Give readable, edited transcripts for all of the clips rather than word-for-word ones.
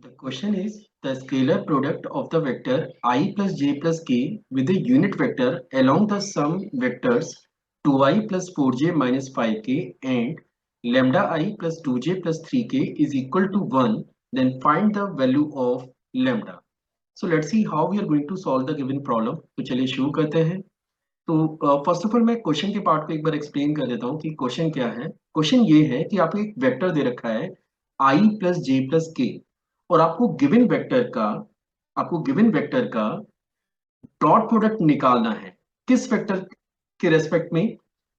The question is the scalar product of the vector I plus j plus k with the unit vector along the sum vectors 2i plus 4j minus 5k and lambda I plus 2j plus 3k is equal to 1. Then find the value of lambda. So let's see how we are going to solve the given problem. तो चलिए शुरू करते हैं. तो first of all मैं question के part को एक बार एक्सप्लेन कर देता हूँ कि क्वेश्चन क्या है. क्वेश्चन ये है कि आपको एक वेक्टर दे रखा है आई प्लस जे प्लस के और आपको गिवन वेक्टर का डॉट प्रोडक्ट निकालना है. किस वेक्टर के रेस्पेक्ट में?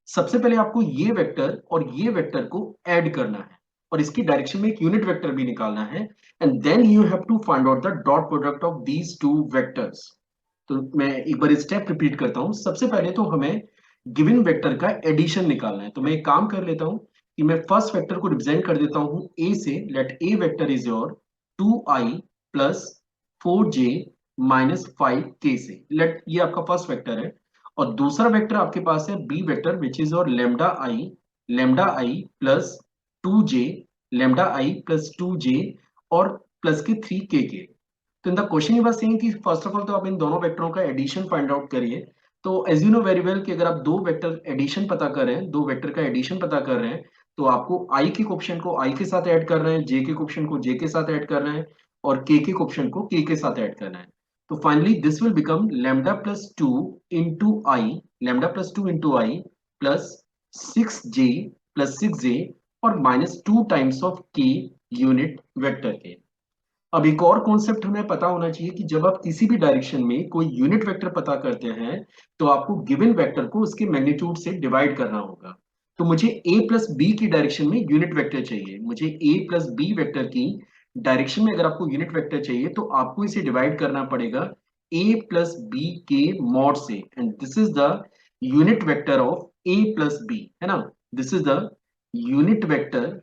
सबसे पहले आपको ये वेक्टर और ये वेक्टर को ऐड करना है और इसकी डायरेक्शन में एक यूनिट वेक्टर भी निकालना है and then you have to find out the dot product of these two vectors. तो मैं एक बार स्टेप रिपीट करता हूं. सबसे पहले तो हमें गिवन वेक्टर का एडिशन निकालना है. तो मैं एक काम कर लेता हूं कि मैं फर्स्ट वेक्टर को रिप्रेजेंट कर देता हूं A say. Let A vector is your 2i plus 4j minus 5k say. Late ये आपका फर्स्ट वेक्टर है. और दूसरा वेक्टर आपके पास है B vector which is your lambda i plus 2j lambda i plus 2j और प्लस के 3k. तो इन द क्वेश्चन ये बात सेइंग कि फर्स्ट ऑफ ऑल तो आप इन दोनों वेक्टरों का एडिशन फाइंड आउट करिए. तो as you know very well कि अगर आप दो वेक्टर का एडिशन पता कर रहे हैं तो आपको आई के कोएफिशिएंट को आई के साथ ऐड करना है, जे के कोएफिशिएंट को जे के साथ ऐड करना है और के कोएफिशिएंट को के के साथ ऐड करना है. तो finally this will become lambda plus 2 plus 6j plus 6j और माइनस 2 टाइम्स ऑफ के यूनिट वेक्टर के. अब एक और कॉन्सेप्ट हमें पता होना चाहिए कि जब आप किसी भी डायरेक्शन में कोई यूनिट वेक्टर पता करते हैं तो आपको गिवन वेक्टर को उसके मैग्नीट्यूड से डिवाइड करना होगा. तो मुझे a प्लस बी की डायरेक्शन में यूनिट वेक्टर चाहिए. मुझे a प्लस बी वेक्टर की डायरेक्शन में अगर आपको यूनिट वेक्टर चाहिए तो आपको इसे डिवाइड करना पड़ेगा a प्लस बी के मॉड से and this is the unit vector of a plus B, है ना. This is the unit vector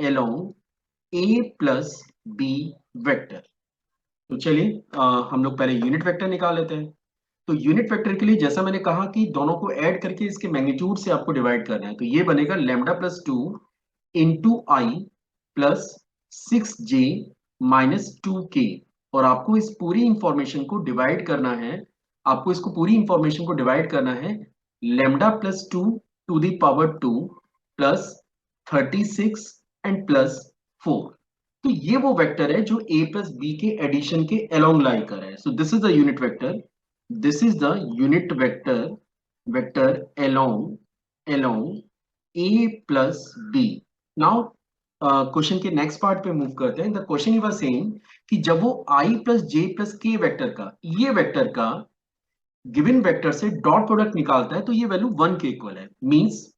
along a plus B vector. तो चलिए हम लोग पहले यूनिट वेक्टर निकाल लेते हैं. तो यूनिट वेक्टर के लिए जैसा मैंने कहा कि दोनों को ऐड करके इसके मैग्नीट्यूड से आपको डिवाइड करना है. तो ये बनेगा लैम्डा प्लस 2 इंटू आई प्लस 6j माइनस 2k. और आपको इस पूरी इंफॉर्मेशन को डिवाइड करना है. Lambda plus 2 to the power 2 plus 36 and plus 4. तो ये वो वेक्टर है जो a प्लस बी के एडिशन के अलोंग लाई कर रहा है. So this is the unit vector. This is the unit vector along a plus B. Now question के नेक्स्ट पार्ट पे मूव करते हैं. द क्वेश्चन ही वाज सेइंग कि जब वो i प्लस जे प्लस के वेक्टर का गिवन वेक्टर से डॉट प्रोडक्ट निकालता है तो ये वैल्यू 1 के इक्वल है. मींस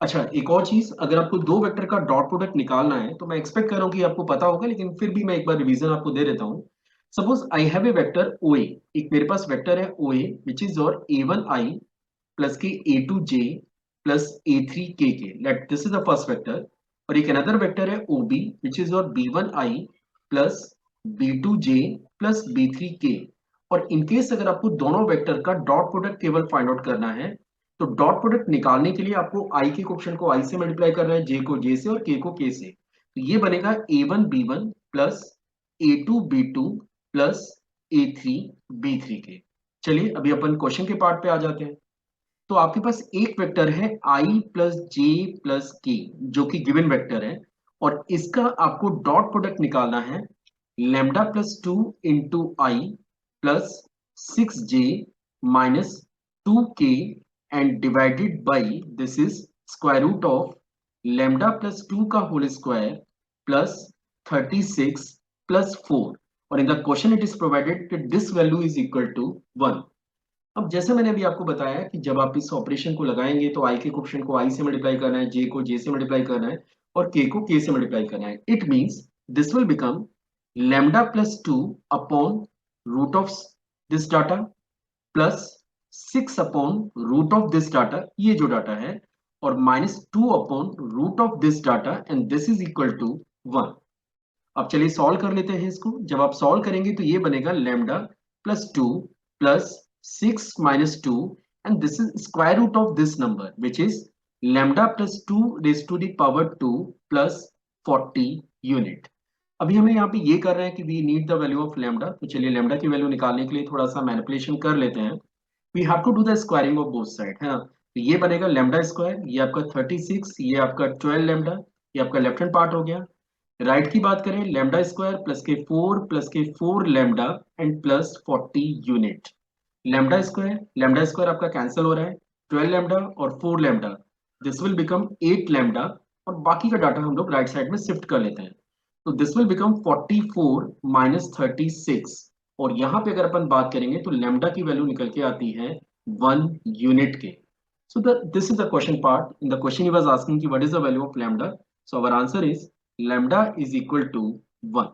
अच्छा एक और चीज, अगर आपको दो वेक्टर का डॉट प्रोडक्ट निकालना है तो मैं एक्सपेक्ट कर रहा हूं कि आपको पता होगा, लेकिन फिर भी मैं एक बार रिवीजन आपको दे देता हूं. Suppose I have a vector OA. एक मेरे पास वेक्टर है OA which is your A1i plus के A2j प्लस A3k के. Let this is the first vector. और एक अनदर वेक्टर है OB which is your B1i plus B2j plus B3k. और in case अगर आपको दोनों वेक्टर का डॉट प्रोडक्ट केवल फाइंड आउट करना है तो डॉट प्रोडक्ट निकालने के लिए आपको i के कोएफिशिएंट को i से मल्टीप्लाई करना है, j को j से और k को k से. तो ये बनेगा A1b1 plus A2b2 plus A3b3 के. चलिए अभी अपन क्वेश्चन के पार्ट पे आ जाते हैं. तो आपके पास एक वेक्टर है i प्लस जे प्लस के जो कि गिवन वेक्टर है और इसका आपको डॉट प्रोडक्ट निकालना है. Lambda plus 2 into I plus 6j minus 2k and divided by this is square root of lambda plus 2 का whole square plus 36 plus 4. और in the question it is provided that this value is equal to 1. अब जैसे मैंने अभी आपको बताया कि जब आप इस ऑपरेशन को लगाएंगे तो i के कोएफिशिएंट को i से मल्टीप्लाई करना है, j को j से मल्टीप्लाई करना है और k को k से मल्टीप्लाई करना है. It means this will become lambda upon root of this data plus 6 upon root of this data, ये जो डाटा है, और minus 2 upon root of this data and this is equal to 1. अब चलिए solve कर लेते हैं इसको. जब आप सॉल्व करेंगे तो ये बनेगा lambda plus 6 minus 2 and this is square root of this number which is lambda plus 2 raise to the power 2 plus 40 unit. अभी हमें यहाँ पे ये कर रहे हैं कि we need the value of lambda, तो चलिए लैम्डा की वैल्यू निकालने के लिए थोड़ा सा मैनिपुलेशन कर लेते हैं। We have to do the squaring of both side, है ना। तो ये बनेगा लैम्डा स्क्वायर, ये आपका 36, ये आपका 12 लैम्डा, ये आपका लेफ्ट हैंड पार्ट हो गया। राइट की बात करें, लैम्डा स्क्वायर प्लस के 4 lambda and plus 40 unit. Lambda square आपका कैंसिल हो रहा है, 12 लैम्डा और 4 lambda, this will become 8 lambda, और बाकी का डाटा हम लोग राइट साइड में शिफ्ट कर लेते हैं। तो दिस विल बिकम 44 माइनस 36, और यहाँ पे अगर अपन बात करेंगे तो लैम्डा की वैल्यू निकल के आती है 1 यूनिट के। So this is the question part. In the question he was asking कि what is the value of lambda? So our answer is lambda is equal to 1.